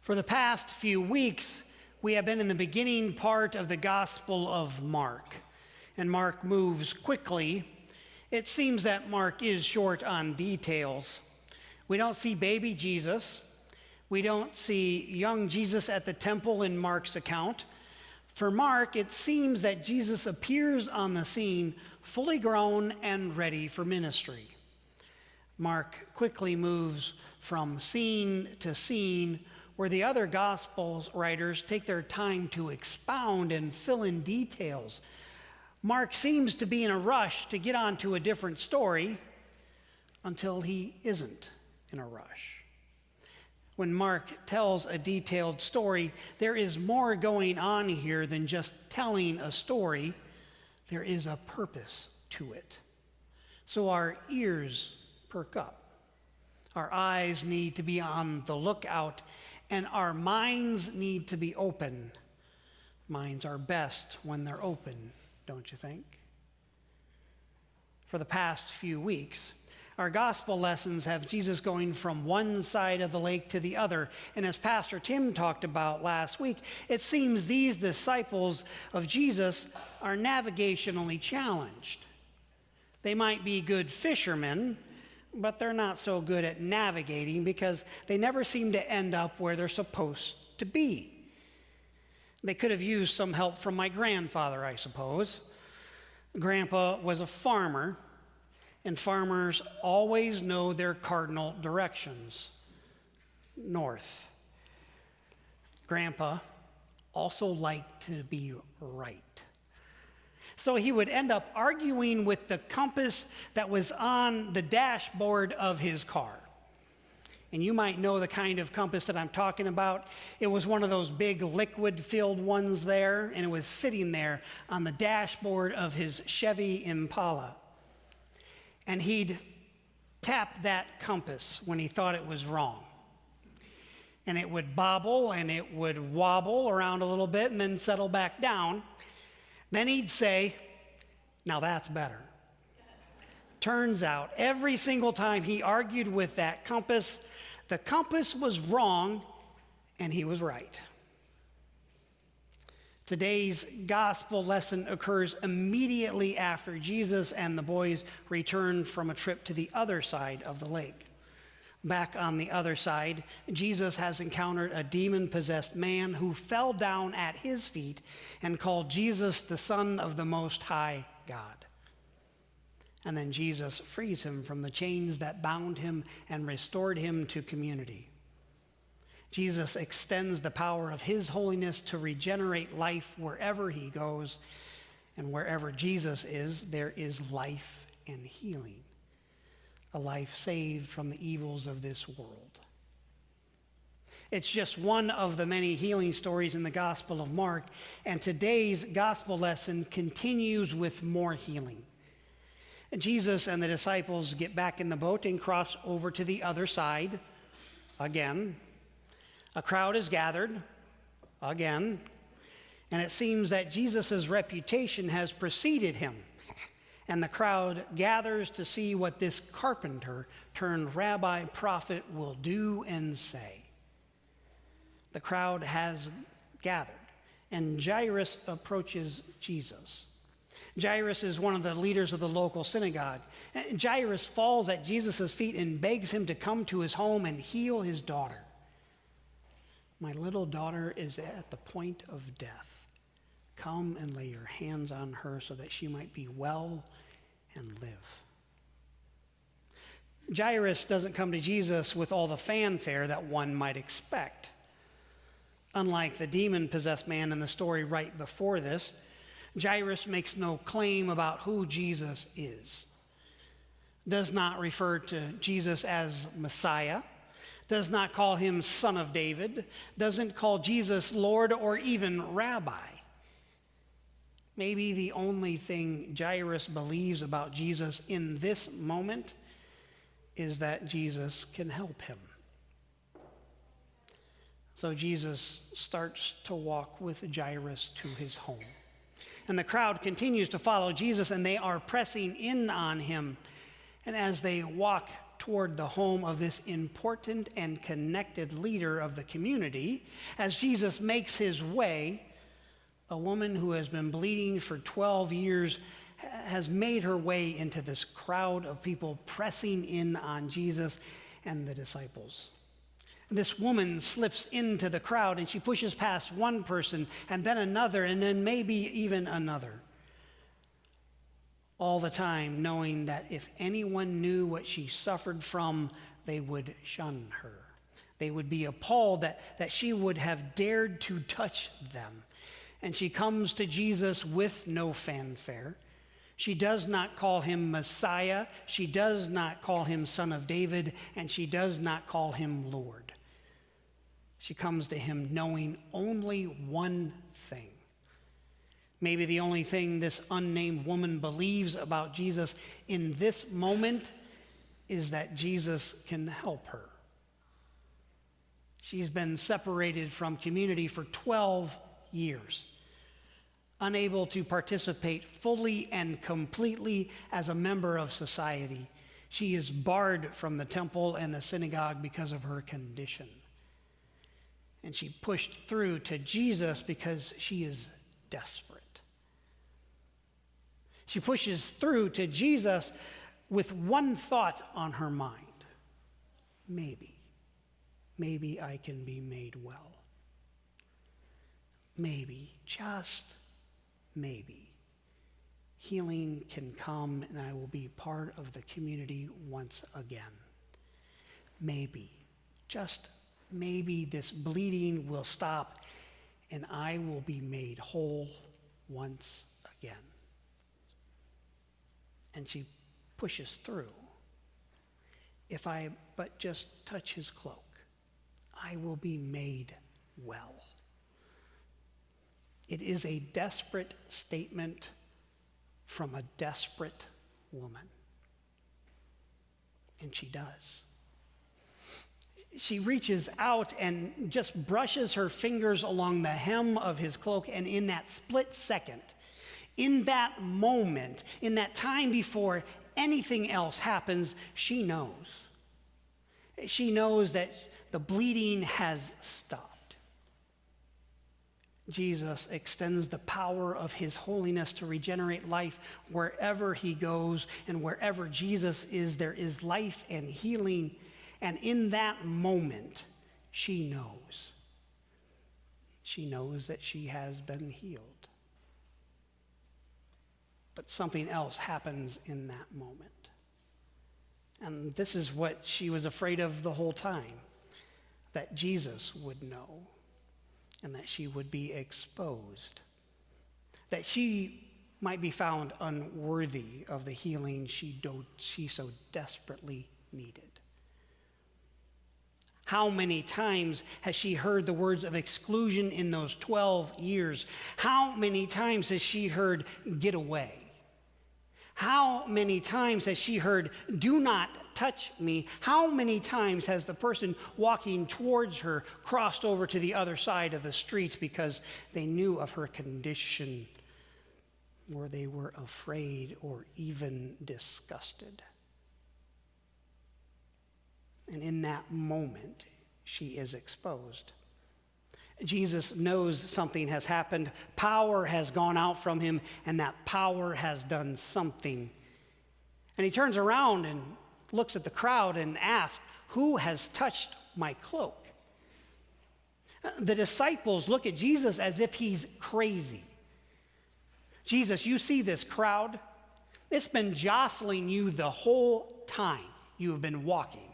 For the past few weeks, we have been in the beginning part of the Gospel of Mark, and Mark moves quickly. It seems that Mark is short on details. We don't see baby Jesus. We don't see young Jesus at the temple in Mark's account. For Mark, it seems that Jesus appears on the scene fully grown and ready for ministry. Mark quickly moves from scene to scene where the other gospel writers take their time to expound and fill in details. Mark seems to be in a rush to get on to a different story until he isn't in a rush. When Mark tells a detailed story, there is more going on here than just telling a story. There is a purpose to it. So our ears perk up. Our eyes need to be on the lookout, and our minds need to be open. Minds are best when they're open, don't you think? For the past few weeks, our gospel lessons have Jesus going from one side of the lake to the other. And as Pastor Tim talked about last week, it seems these disciples of Jesus are navigationally challenged. They might be good fishermen, but they're not so good at navigating because they never seem to end up where they're supposed to be. They could have used some help from my grandfather, I suppose. Grandpa was a farmer, and farmers always know their cardinal directions, north. Grandpa also liked to be right. So he would end up arguing with the compass that was on the dashboard of his car. And you might know the kind of compass that I'm talking about. It was one of those big liquid-filled ones there, and it was sitting there on the dashboard of his Chevy Impala. And he'd tap that compass when he thought it was wrong. And it would bobble and it would wobble around a little bit and then settle back down. Then he'd say, "Now that's better." Turns out, every single time he argued with that compass, the compass was wrong and he was right. Today's gospel lesson occurs immediately after Jesus and the boys return from a trip to the other side of the lake. Back on the other side, Jesus has encountered a demon-possessed man who fell down at his feet and called Jesus the Son of the Most High God. And then Jesus frees him from the chains that bound him and restored him to community. Jesus extends the power of his holiness to regenerate life wherever he goes, and wherever Jesus is, there is life and healing, a life saved from the evils of this world. It's just one of the many healing stories in the Gospel of Mark, and today's gospel lesson continues with more healing. Jesus and the disciples get back in the boat and cross over to the other side again. A crowd is gathered again, and it seems that Jesus' reputation has preceded him, and the crowd gathers to see what this carpenter turned rabbi prophet will do and say. The crowd has gathered, and Jairus approaches Jesus. Jairus is one of the leaders of the local synagogue. Jairus falls at Jesus' feet and begs him to come to his home and heal his daughter. "My little daughter is at the point of death. Come and lay your hands on her so that she might be well and live." Jairus doesn't come to Jesus with all the fanfare that one might expect. Unlike the demon-possessed man in the story right before this, Jairus makes no claim about who Jesus is, does not refer to Jesus as Messiah, does not call him Son of David, doesn't call Jesus Lord or even Rabbi. Maybe the only thing Jairus believes about Jesus in this moment is that Jesus can help him. So Jesus starts to walk with Jairus to his home. And the crowd continues to follow Jesus, and they are pressing in on him. And as they walk toward the home of this important and connected leader of the community. As Jesus makes his way, a woman who has been bleeding for 12 years has made her way into this crowd of people pressing in on Jesus and the disciples. This woman slips into the crowd and she pushes past one person and then another and then maybe even another. All the time knowing that if anyone knew what she suffered from, they would shun her. They would be appalled that she would have dared to touch them. And she comes to Jesus with no fanfare. She does not call him Messiah. She does not call him Son of David. And she does not call him Lord. She comes to him knowing only one thing. Maybe the only thing this unnamed woman believes about Jesus in this moment is that Jesus can help her. She's been separated from community for 12 years, unable to participate fully and completely as a member of society. She is barred from the temple and the synagogue because of her condition. And she pushed through to Jesus because she is desperate. She pushes through to Jesus with one thought on her mind. Maybe I can be made well. Maybe, just maybe, healing can come and I will be part of the community once again. Maybe, just maybe this bleeding will stop and I will be made whole once again. And she pushes through. If I but just touch his cloak, I will be made well. It is a desperate statement from a desperate woman. And she does. She reaches out and just brushes her fingers along the hem of his cloak, and in that split second, in that moment, in that time before anything else happens, she knows. She knows that the bleeding has stopped. Jesus extends the power of his holiness to regenerate life wherever he goes, and wherever Jesus is, there is life and healing. And in that moment, she knows. She knows that she has been healed. But something else happens in that moment. And this is what she was afraid of the whole time, that Jesus would know and that she would be exposed, that she might be found unworthy of the healing she so desperately needed. How many times has she heard the words of exclusion in those 12 years? How many times has she heard, get away? How many times has she heard, do not touch me? How many times has the person walking towards her crossed over to the other side of the street because they knew of her condition, or they were afraid or even disgusted? And in that moment, she is exposed. Jesus knows something has happened. Power has gone out from him, and that power has done something. And he turns around and looks at the crowd and asks, who has touched my cloak? The disciples look at Jesus as if he's crazy. Jesus, you see this crowd? It's been jostling you the whole time you have been walking.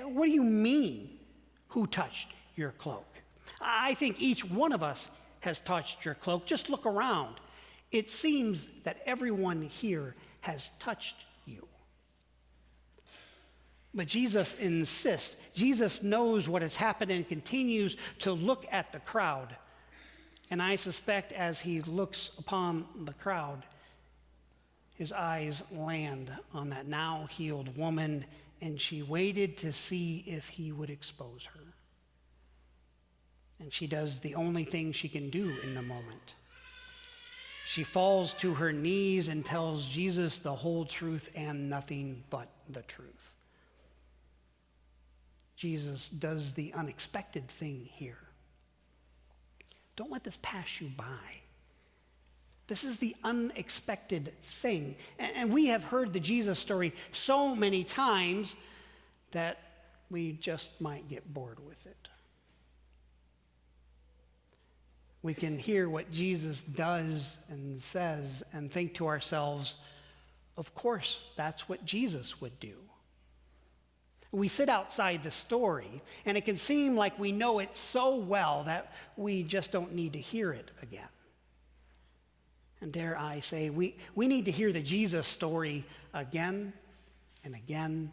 What do you mean, who touched your cloak? I think each one of us has touched your cloak. Just look around. It seems that everyone here has touched you. But Jesus insists. Jesus knows what has happened and continues to look at the crowd. And I suspect as he looks upon the crowd, his eyes land on that now healed woman, and she waited to see if he would expose her. And she does the only thing she can do in the moment. She falls to her knees and tells Jesus the whole truth and nothing but the truth. Jesus does the unexpected thing here. Don't let this pass you by. This is the unexpected thing. And we have heard the Jesus story so many times that we just might get bored with it. We can hear what Jesus does and says and think to ourselves, of course, that's what Jesus would do. We sit outside the story, and it can seem like we know it so well that we just don't need to hear it again. And dare I say, we need to hear the Jesus story again and again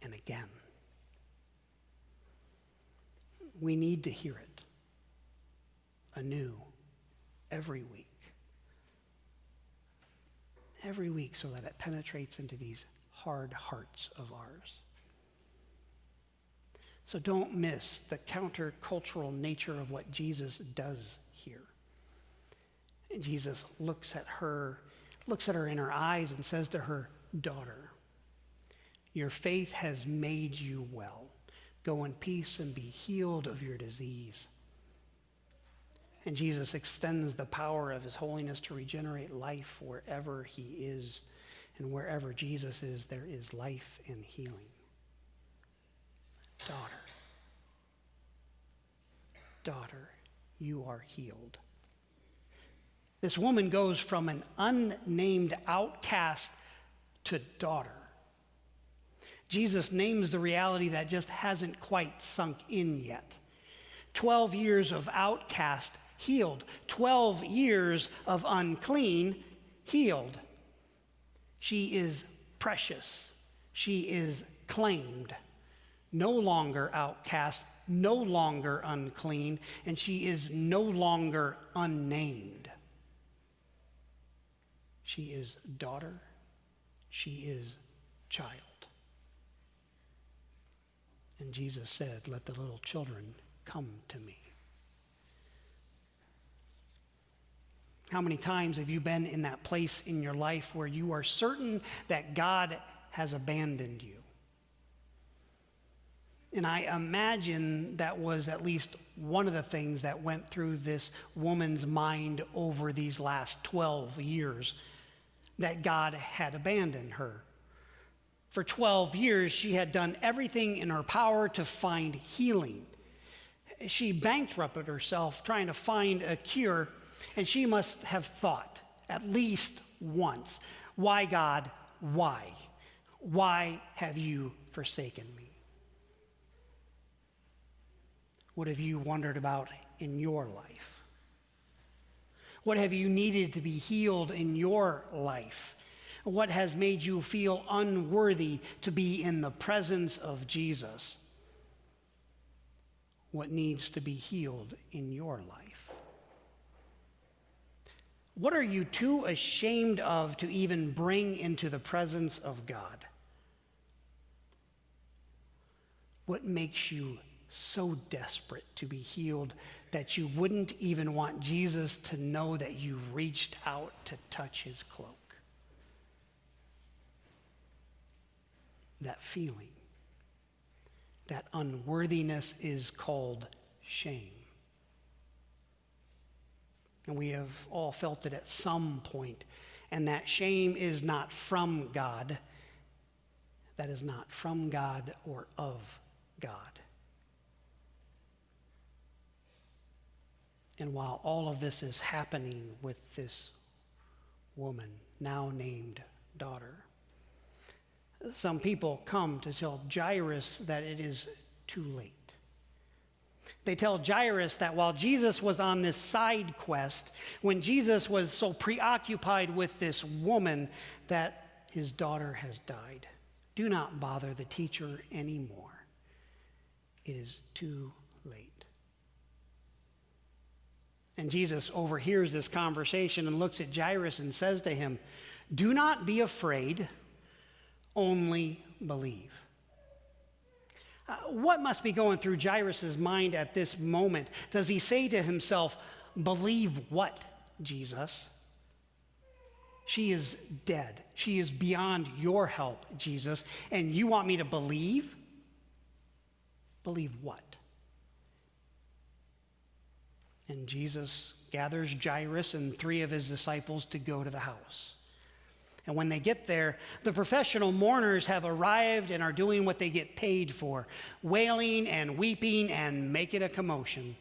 and again. We need to hear it anew every week. Every week, so that it penetrates into these hard hearts of ours. So don't miss the countercultural nature of what Jesus does here. And Jesus looks at her in her eyes and says to her, "Daughter, your faith has made you well. Go in peace and be healed of your disease." And Jesus extends the power of his holiness to regenerate life wherever he is. And wherever Jesus is, there is life and healing. Daughter, you are healed. This woman goes from an unnamed outcast to daughter. Jesus names the reality that just hasn't quite sunk in yet. 12 years of outcast, healed. 12 years of unclean, healed. She is precious. She is claimed. No longer outcast, no longer unclean, and she is no longer unnamed. She is daughter. She is child. And Jesus said, "Let the little children come to me." How many times have you been in that place in your life where you are certain that God has abandoned you? And I imagine that was at least one of the things that went through this woman's mind over these last 12 years, that God had abandoned her. For 12 years, she had done everything in her power to find healing. She bankrupted herself trying to find a cure, and she must have thought at least once, "Why, God, why? Why have you forsaken me?" What have you wondered about in your life? What have you needed to be healed in your life? What has made you feel unworthy to be in the presence of Jesus? What needs to be healed in your life? What are you too ashamed of to even bring into the presence of God? What makes you so desperate to be healed that you wouldn't even want Jesus to know that you reached out to touch his cloak? That feeling, that unworthiness is called shame. And we have all felt it at some point. And that shame is not from God. That is not from God or of God. And while all of this is happening with this woman, now named daughter, some people come to tell Jairus that it is too late. They tell Jairus that while Jesus was on this side quest, when Jesus was so preoccupied with this woman, that his daughter has died. Do not bother the teacher anymore. It is too late. And Jesus overhears this conversation and looks at Jairus and says to him, "Do not be afraid, only believe." What must be going through Jairus' mind at this moment? Does he say to himself, "Believe what, Jesus? She is dead. She is beyond your help, Jesus, and you want me to believe?" Believe what? And Jesus gathers Jairus and 3 of his disciples to go to the house. And when they get there, the professional mourners have arrived and are doing what they get paid for, wailing and weeping and making a commotion.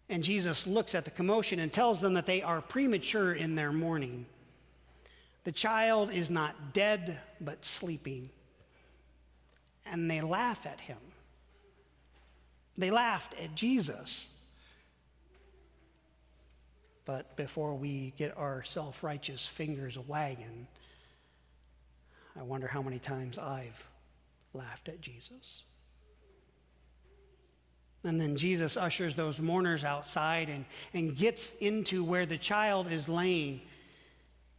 And Jesus looks at the commotion and tells them that they are premature in their mourning. The child is not dead, but sleeping. And they laugh at him. They laughed at Jesus. But before we get our self-righteous fingers wagging, I wonder how many times I've laughed at Jesus. And then Jesus ushers those mourners outside and gets into where the child is laying.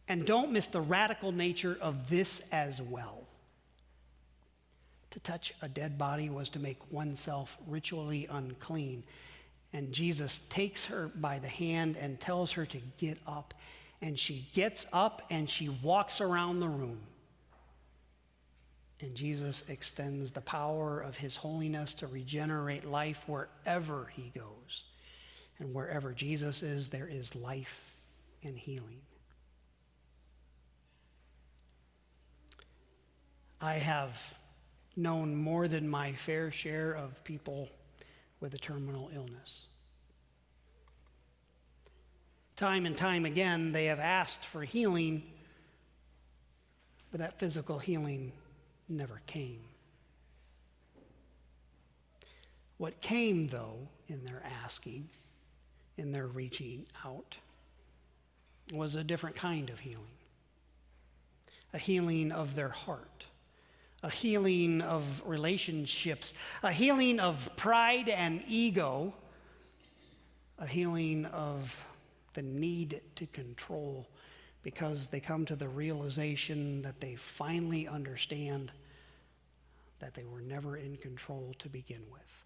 And don't miss the radical nature of this as well. To touch a dead body was to make oneself ritually unclean. And Jesus takes her by the hand and tells her to get up. And she gets up and she walks around the room. And Jesus extends the power of his holiness to regenerate life wherever he goes. And wherever Jesus is, there is life and healing. I have known more than my fair share of people with a terminal illness. Time and time again, they have asked for healing, but that physical healing never came. What came, though, in their asking, in their reaching out, was a different kind of healing. A healing of their heart. A healing of relationships. A healing of pride and ego. A healing of the need to control, because they come to the realization that they finally understand that they were never in control to begin with.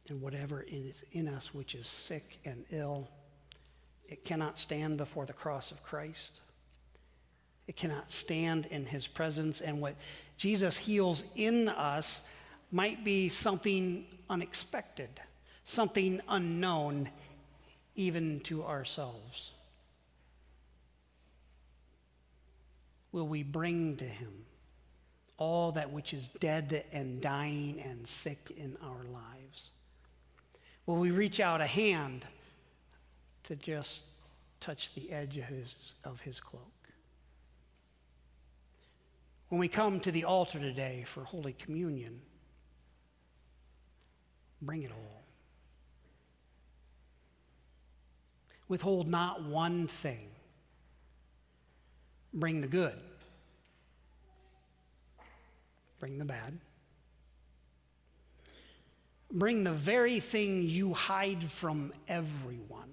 And whatever is in us which is sick and ill, it cannot stand before the cross of Christ. It cannot stand in his presence. And what Jesus heals in us might be something unexpected, something unknown, even to ourselves. Will we bring to him all that which is dead and dying and sick in our lives? Will we reach out a hand to just touch the edge of his cloak? When we come to the altar today for Holy Communion, bring it all. Withhold not one thing. Bring the good. Bring the bad. Bring the very thing you hide from everyone.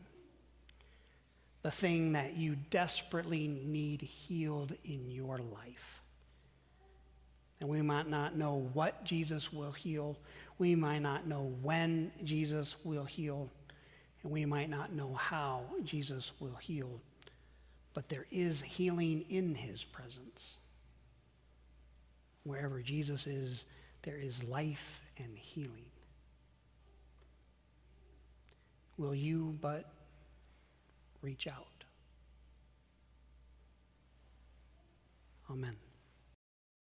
The thing that you desperately need healed in your life. And we might not know what Jesus will heal. We might not know when Jesus will heal. And we might not know how Jesus will heal. But there is healing in his presence. Wherever Jesus is, there is life and healing. Will you but reach out? Amen.